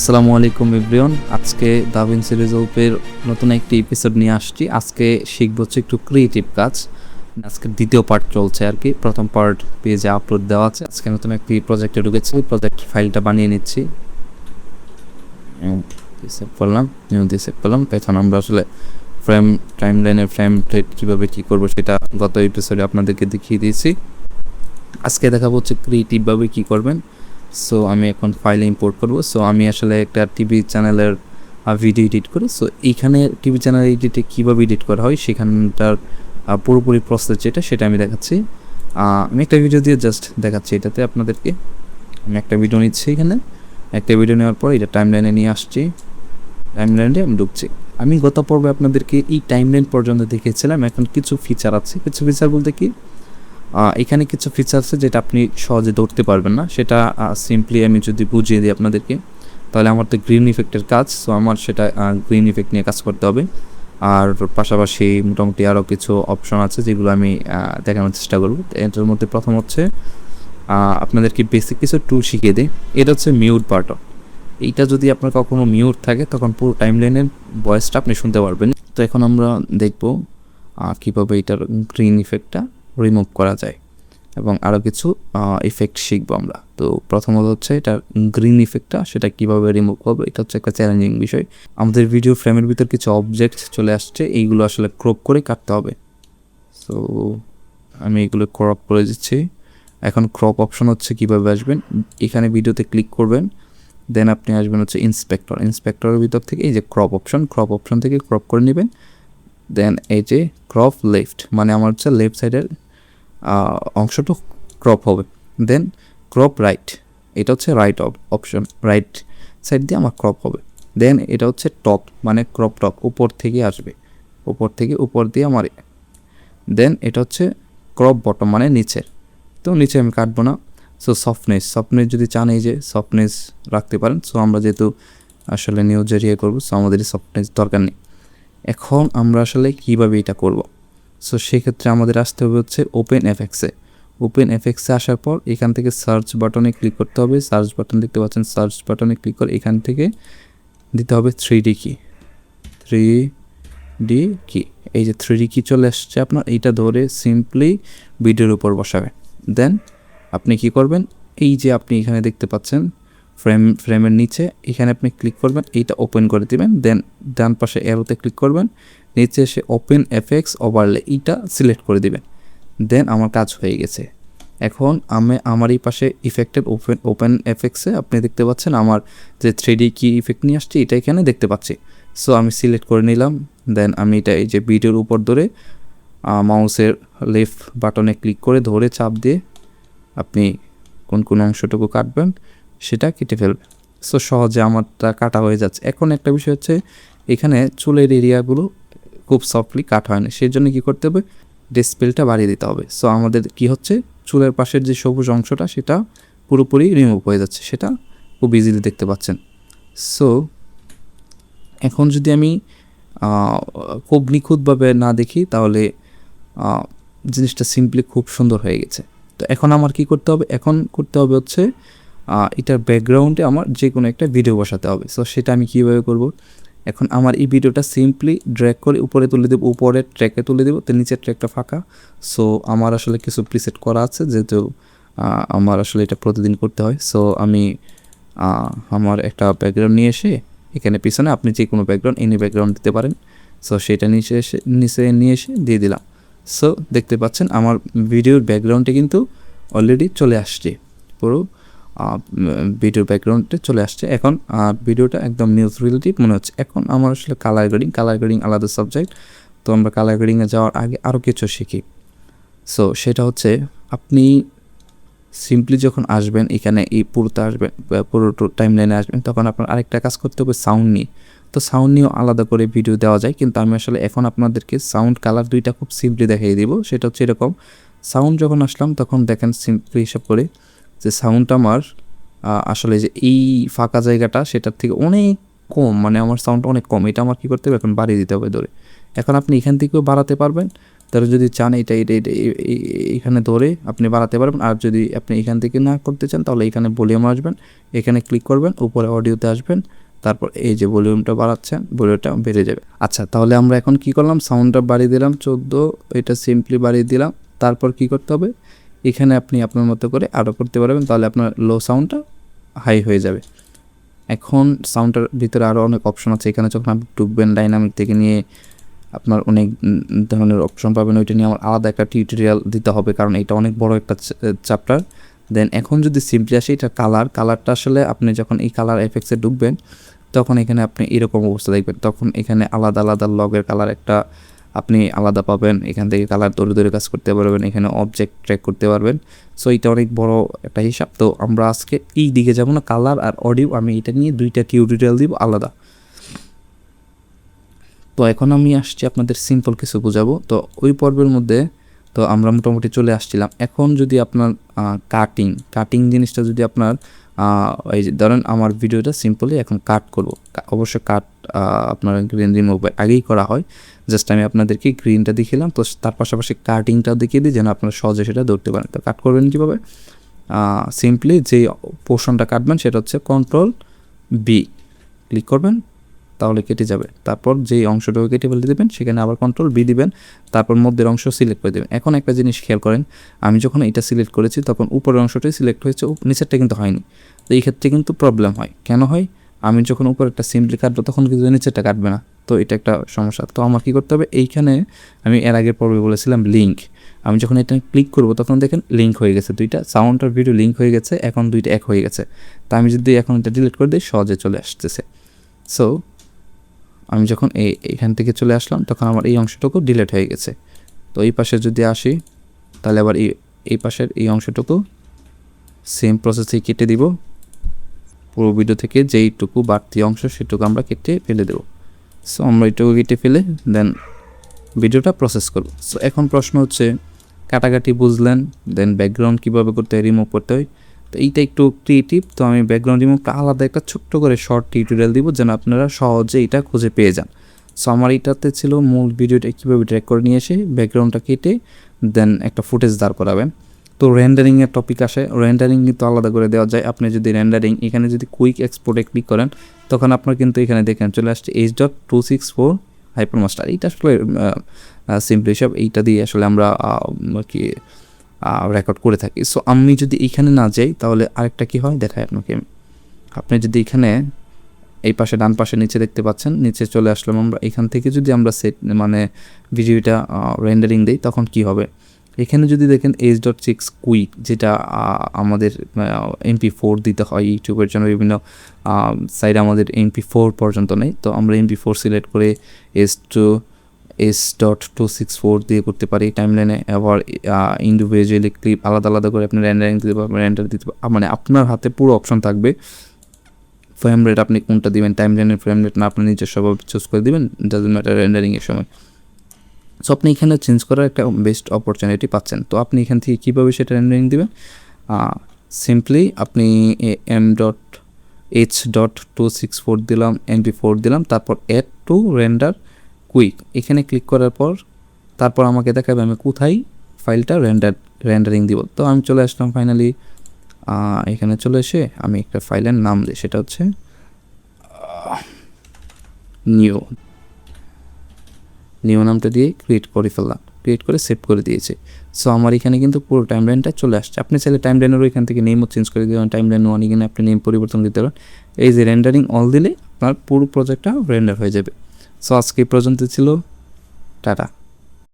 আসসালামু আলাইকুম এভরিওয়ান। আজকে দাভিন্সি রিজলভের নতুন একটি এপিসোড নিয়ে আসছি। আজকে শিখবো হচ্ছে একটু ক্রিয়েটিভ কাজ। আজকে দ্বিতীয় পার্ট চলছে আর কি। প্রথম পার্ট পেজে আপলোড দেওয়া আছে। আজকে নতুন একটি প্রজেক্টে ঢুকেছি, প্রজেক্ট ফাইলটা বানিয়ে নিচ্ছি। সেভ করলাম। এখন আমরা আসলে ফ্রেম টাইমলাইনের ফ্রেম কীভাবে কী করবো সেটা গত এপিসোডে আপনাদেরকে দেখিয়ে দিয়েছি। আজকে দেখাবো হচ্ছে ক্রিয়েটিভভাবে কী করবেন। সো আমি এখন ফাইলে ইম্পোর্ট করবো। সো আমি আসলে একটা টিভি চ্যানেলের ভিডিও এডিট করি। সো এইখানে টিভি চ্যানেল এডিটে কীভাবে এডিট করা হয় সেখানটার পুরোপুরি প্রসেস যেটা সেটা আমি দেখাচ্ছি। আমি একটা ভিডিও দিয়ে জাস্ট দেখাচ্ছি এটাতে আপনাদেরকে। আমি একটা ভিডিও নিচ্ছি, এখানে একটা ভিডিও নেওয়ার পর এটা টাইমলাইনে নিয়ে আসছি। টাইমলাইনে আমি ঢুকছি। আমি গত পর্বে আপনাদেরকে এই টাইমলাইন পর্যন্ত দেখিয়েছিলাম। এখন কিছু ফিচার আছে। কিছু ফিচার বলতে কি, এখানে কিছু ফিচার আছে যেটা আপনি সহজে ধরতে পারবেন না। সেটা সিম্পলি আমি যদি বুঝিয়ে দিই আপনাদেরকে, তাহলে আমার তো গ্রিন ইফেক্টের কাজ। সো আমার সেটা গ্রিন ইফেক্ট নিয়ে কাজ করতে হবে। আর পাশাপাশি মোটামুটি আরও কিছু অপশন আছে যেগুলো আমি দেখানোর চেষ্টা করব। এটার মধ্যে প্রথম হচ্ছে আপনাদেরকে বেসিক কিছু টুল শিখিয়ে দিই। এটা হচ্ছে মিউট বাটন। এইটা যদি আপনার কখনো মিউট থাকে তখন পুরো টাইমলাইনের ভয়েসটা আপনি শুনতে পারবেন। তো এখন আমরা দেখব কীভাবে এটার গ্রিন ইফেক্টটা রিমুভ করা যায় এবং আরও কিছু ইফেক্ট শিখবো আমরা। তো প্রথমত হচ্ছে এটা গ্রিন ইফেক্টটা সেটা কীভাবে রিমুভ করবো, এটা হচ্ছে একটা চ্যালেঞ্জিং বিষয়। আমাদের ভিডিও ফ্রেমের ভিতর কিছু অবজেক্ট চলে আসছে, এইগুলো আসলে ক্রপ করে কাটতে হবে। সো আমি এগুলো ক্রপ করে দিচ্ছি। এখন ক্রপ অপশন হচ্ছে কীভাবে আসবেন, এখানে ভিডিওতে ক্লিক করবেন, দেন আপনি আসবেন হচ্ছে ইন্সপেক্টরের ভিতর থেকে এই যে ক্রপ অপশন থেকে ক্রপ করে নেবেন। দেন এই যে ক্রপ লেফট, মানে আমার হচ্ছে লেফট সাইডের অংশটা ক্রপ হবে। দেন ক্রপ রাইট, এটা হচ্ছে রাইট অপশন, রাইট সাইড দিয়ে আমার ক্রপ হবে। দেন এটা হচ্ছে টপ, মানে ক্রপ টপ, উপর থেকে আসবে, উপর দিয়ে আমার। দেন এটা হচ্ছে ক্রপ বটম, মানে নিচের। তো নিচে আমি কাটবো না। সো সফটনেস যদি চান এই যে সফটনেস রাখতে পারেন। সো আমরা যেহেতু আসলে নিউজ এরিয়া করবো, সো আমাদের সফটনেস দরকার নেই। এখন আমরা আসলে কীভাবে এটা করব। সো সেক্ষেত্রে আমাদের আসতে হবে হচ্ছে ওপেন এফএক্সে আসার পর এখান থেকে সার্চ বাটনে ক্লিক করতে হবে। সার্চ বাটন দেখতে পাচ্ছেন, সার্চ বাটনে ক্লিক করে এখান থেকে দিতে হবে 3D কি। এই যে 3D কি চলে আসছে আপনার, এইটা ধরে সিম্পলি ভিডিওর উপর বসাবেন। দেন আপনি কি করবেন, এই যে আপনি এখানে দেখতে পাচ্ছেন ফ্রেমের নিচে, এখানে আপনি ক্লিক করবেন, এইটা ওপেন করে দিবেন। দেন ডান পাশে অ্যারোতে ক্লিক করবেন, নিচে এসে ওপেন এফএক্স ওভারলে এইটা সিলেক্ট করে দিবেন। দেন আমার কাজ হয়ে গেছে। এখন আমার এই পাশে ইফেক্টের ওপেন এফএক্সে আপনি দেখতে পাচ্ছেন আমার যে 3D কি ইফেক্ট নিয়ে আসছে এটা এখানে দেখতে পাচ্ছি। সো আমি সিলেক্ট করে নিলাম। দেন আমি এটা এই যে ভিডিওর উপর ধরে মাউসের লেফট বাটনে ক্লিক করে ধরে চাপ দিয়ে আপনি কোন অংশটুকু কাটবেন সেটা কেটে ফেলবেন। সো সহজে আমারটা কাটা হয়ে যাচ্ছে। এখন একটা বিষয় হচ্ছে, এখানে চুলের এরিয়াগুলো খুব সফটলি কাট হয় না, সেই জন্য কী করতে হবে, ডিসপ্লেটা বাড়িয়ে দিতে হবে। সো আমাদের কি হচ্ছে, চুলের পাশের যে সবুজ অংশটা সেটা পুরোপুরি রিমুভ হয়ে যাচ্ছে, সেটা খুব ইজিলি দেখতে পাচ্ছেন। সো এখন যদি আমি খুব নিখুঁতভাবে না দেখি তাহলে জিনিসটা সিম্পলি খুব সুন্দর হয়ে গেছে। তো এখন আমার কি করতে হবে, হচ্ছে এটার ব্যাকগ্রাউন্ডে আমার যে কোনো একটা ভিডিও বসাতে হবে। সো সেটা আমি কীভাবে করব, এখন আমার এই ভিডিওটা সিম্পলি ড্র্যাগ করে উপরে তুলে দেবো, উপরের ট্র্যাকে তুলে দেবো, তো নিচের ট্র্যাকটা ফাঁকা। সো আমার আসলে কিছু প্রিসেট করা আছে, যেহেতু আমার আসলে এটা প্রতিদিন করতে হয়। সো আমি আমার একটা ব্যাকগ্রাউন্ড নিয়ে এসে এখানে পিছনে আপনি যে কোনো ব্যাকগ্রাউন্ড এনি ব্যাকগ্রাউন্ড দিতে পারেন। সো সেটা নিচে নিয়ে এসে দিয়ে দিলাম। সো দেখতে পাচ্ছেন আমার ভিডিওর ব্যাকগ্রাউন্ডে কিন্তু অলরেডি চলে আসছে, পুরো ভিডিওর ব্যাকগ্রাউন্ডে চলে আসছে। এখন ভিডিওটা একদম নিউজ রিলেটিভ মনে হচ্ছে। এখন আমার আসলে কালার গ্রেডিং আলাদা সাবজেক্ট। তো আমরা কালার গ্রেডিংয়ে যাওয়ার আগে আরও কিছু শিখি। সো সেটা হচ্ছে, আপনি সিম্পলি যখন আসবেন এখানে এই পুরোটা আসবেন, পুরো টাইমলাইনে আসবেন, তখন আপনার আরেকটা কাজ করতে হবে সাউন্ড নিয়ে। তো সাউন্ড নিয়েও আলাদা করে ভিডিও দেওয়া যায়, কিন্তু আমি আসলে এখন আপনাদেরকে সাউন্ড কালার দুইটা খুব সিম্পলি দেখিয়ে দিব। সেটা হচ্ছে এরকম, সাউন্ড যখন আসলাম তখন দেখেন সিম্পলি হিসাব করে যে সাউন্ডটা আমার আসলে যে এই ফাঁকা জায়গাটা সেটার থেকে অনেক কম, মানে আমার সাউন্ডটা অনেক কম। এটা আমার কী করতে হবে, এখন বাড়িয়ে দিতে হবে ধরে। এখন আপনি এখান থেকেও বাড়াতে পারবেন, তাহলে যদি চান এটা এখানে ধরে আপনি বাড়াতে পারবেন। আর যদি আপনি এখান থেকে না করতে চান তাহলে এখানে ভলিউম আসবেন, এখানে ক্লিক করবেন, উপরে অডিওতে আসবেন, তারপর এই যে ভলিউমটা বাড়াচ্ছেন ভলিউমটা বেড়ে যাবে। আচ্ছা, তাহলে আমরা এখন কি করলাম, সাউন্ডটা বাড়িয়ে দিলাম 14, এটা সিম্পলি বাড়িয়ে দিলাম। তারপর কি করতে হবে, এখানে আপনি আপনার মতো করে আরও করতে পারবেন, তাহলে আপনার লো সাউন্ডটা হাই হয়ে যাবে। এখন সাউন্ডটার ভিতরে আরও অনেক অপশন আছে, এখানে যখন আপনি ঢুকবেন ডাইনামিক থেকে নিয়ে আপনার অনেক ধরনের অপশন পাবেন, ওইটা নিয়ে আমার আলাদা একটা টিউটোরিয়াল দিতে হবে, কারণ এটা অনেক বড় একটা চ্যাপ্টার। দেন এখন যদি সিম্পলি আসে, এটা কালারটা আসলে আপনি যখন এই কালার এফেক্টসে ঢুকবেন তখন এখানে আপনি এরকম অবস্থা দেখবেন, তখন এখানে আলাদা আলাদা লগের কালার একটা আপনি আলাদা পাবেন, এখান থেকে কালার ধরে ধরে কাজ করতে পারবেন, এখানে অবজেক্ট ট্র্যাক করতে পারবেন। সো এটা অনেক বড় একটা হিসাব। তো আমরা আজকে এই দিকে যাবো না, কালার আর অডিও, আমি এটা নিয়ে 2টা টিউটোরিয়াল দিব আলাদা। তো এখন আমি আসছি আপনাদের সিম্পল কিছু বোঝাবো। তো ওই পর্বের মধ্যে তো আমরা মোটামুটি চলে আসছিলাম। এখন যদি আপনার কাটিং জিনিসটা যদি আপনার এই যে ধরেন আমার ভিডিওটা সিম্পলি এখন কাট করব, অবশ্য কাট আপনার গ্রিন রিমুভ আগেই করা হয়, জাস্ট আমি আপনাদেরকে গ্রিনটা দেখিলাম। তো তার পাশাপাশি কাটিংটাও দেখিয়ে দিই যেন আপনারা সহজে সেটা ধরতে পারেন। তো কাট করবেন কীভাবে, সিম্পলি যে পোর্শনটা কাটবেন সেটা হচ্ছে Ctrl+B ক্লিক করবেন, তাহলে কেটে যাবে। তারপর যেই অংশটাকে কেটে ফেলে দেবেন সেখানে আবার Ctrl+B দিবেন, তারপর মধ্যের অংশ সিলেক্ট করে দেবেন। এখন একটা জিনিস খেয়াল করেন, আমি যখন এটা সিলেক্ট করেছি তখন উপরের অংশটাই সিলেক্ট হয়েছে, নিচেরটা কিন্তু হয়নি। তো এই ক্ষেত্রে কিন্তু প্রবলেম হয়। কেন হয়, আমি যখন উপরে একটা সিম্পলি কাটবো তখন কিন্তু নিচেরটা কাটবে না, তো এটা একটা সমস্যা। তো আমার কী করতে হবে, এইখানে আমি এর আগের পর্বে বলেছিলাম লিঙ্ক, আমি যখন এটা ক্লিক করবো তখন দেখেন লিঙ্ক হয়ে গেছে, দুইটা সাউন্ড আর ভিডিও লিঙ্ক হয়ে গেছে, এখন দুইটা এক হয়ে গেছে। তা আমি যদি এখন এটা ডিলিট করে দিই সহজে চলে আসতেছে। সো আমি যখন এইখান থেকে চলে আসলাম তখন আমার এই অংশটুকু ডিলিট হয়ে গেছে। তো এই পাশে যদি আসি তাহলে আবার এই পাশের এই অংশটুকু সেম প্রসেসেই কেটে দিব, পুরো ভিডিও থেকে যেইটুকু বাড়তি অংশ সেটুকু আমরা কেটে ফেলে দেবো। সো আমরা এইটুকু কেটে ফেলে দেন ভিডিওটা প্রসেস করব। সো এখন প্রশ্ন হচ্ছে, কাটাকাটি বুঝলেন, দেন ব্যাকগ্রাউন্ড কীভাবে করতে হয়, রিমুভ করতে হয়। তো এইটা একটু ক্রিয়েটিভ, তো আমি ব্যাকগ্রাউন্ড রিমুভটা আলাদা একটা ছোট্ট করে শর্ট টিউটোরিয়াল দিব যেন আপনারা সহজে এটা খুঁজে পেয়ে যান। সো আমার এইটাতে ছিল মূল ভিডিওটা কীভাবে ট্র্যাক করে নিয়ে এসে ব্যাকগ্রাউন্ডটা কেটে দেন একটা ফুটেজ দাঁড় করাবেন। তো রেন্ডারিংয়ের টপিক আসে, রেন্ডারিং কিন্তু আলাদা করে দেওয়া যায়। আপনি যদি রেন্ডারিং এখানে যদি কুইক এক্সপোর্টে ক্লিক করেন তখন আপনার কিন্তু এখানে দেখেন চলে আসছে H.264 হাইপারমাস্টার। এইটা আসলে সিম্পলি সব এইটা দিয়ে আসলে আমরা কি রেকর্ড করে থাকি। সো আমি যদি এইখানে না যাই তাহলে আরেকটা কী হয় দেখায় আপনাকে। আপনি যদি এখানে এই পাশে ডান পাশে নিচে দেখতে পাচ্ছেন, নিচে চলে আসলাম আমরা, এখান থেকে যদি আমরা মানে ভিডিওটা রেন্ডারিং দিই তখন কি হবে, এখানে যদি দেখেন H.6 কুইক, যেটা আমাদের MP4 দিতে হয় ইউটিউবের জন্য, বিভিন্ন সাইডে আমাদের MP4 পর্যন্ত নেই। তো আমরা MP4 সিলেক্ট করে H.264 দিয়ে করতে পারি টাইমলাইনে। আবার ইন্ডিভিজুয়ালি ক্লিপ আলাদা আলাদা করে আপনি রেন্ডারিং দিতে পারবেন, রেন্ডার দিতে পারবেন, মানে আপনার হাতে পুরো অপশন থাকবে। ফ্রেম রেট আপনি কোনটা দিবেন, টাইমলাইনের ফ্রেম রেট না আপনি নিজস্বভাবে চুজ করে দিবেন, ডাজন্ট ম্যাটার রেন্ডারিংয়ের সময়। সো আপনি এখানে চেঞ্জ করার একটা বেস্ট অপরচুনিটি পাচ্ছেন। তো আপনি এখান থেকে কীভাবে সেটা রেন্ডারিং দেবেন, সিম্পলি আপনি H.264 দিলাম, MP4 দিলাম, তারপর অ্যাড টু রেন্ডার কুইক, এখানে ক্লিক করার পর তারপর আমাকে দেখাবে আমি কোথায় ফাইলটা রেন্ডারিং দিব। তো আমি চলে আসলাম ফাইনালি এখানে চলে এসে আমি একটা ফাইলের নাম দিই, সেটা হচ্ছে নিউ নামটা দিয়ে ক্রিয়েট করে ফেললাম, ক্রিয়েট করে সেভ করে দিয়েছে। সো আমার এখানে কিন্তু পুরো টাইমলাইনটা চলে আসছে। আপনি চাইলে টাইমলাইনেরও এখান থেকে নেমও চেঞ্জ করে দেবেন, টাইমলাইন 1 এখানে আপনি নেম পরিবর্তন দিতে পারেন। এই যে রেন্ডারিং অল দিলে আপনার পুরো প্রজেক্টটা রেন্ডার হয়ে যাবে। সো আজকে এই পর্যন্ত ছিল, টাটা।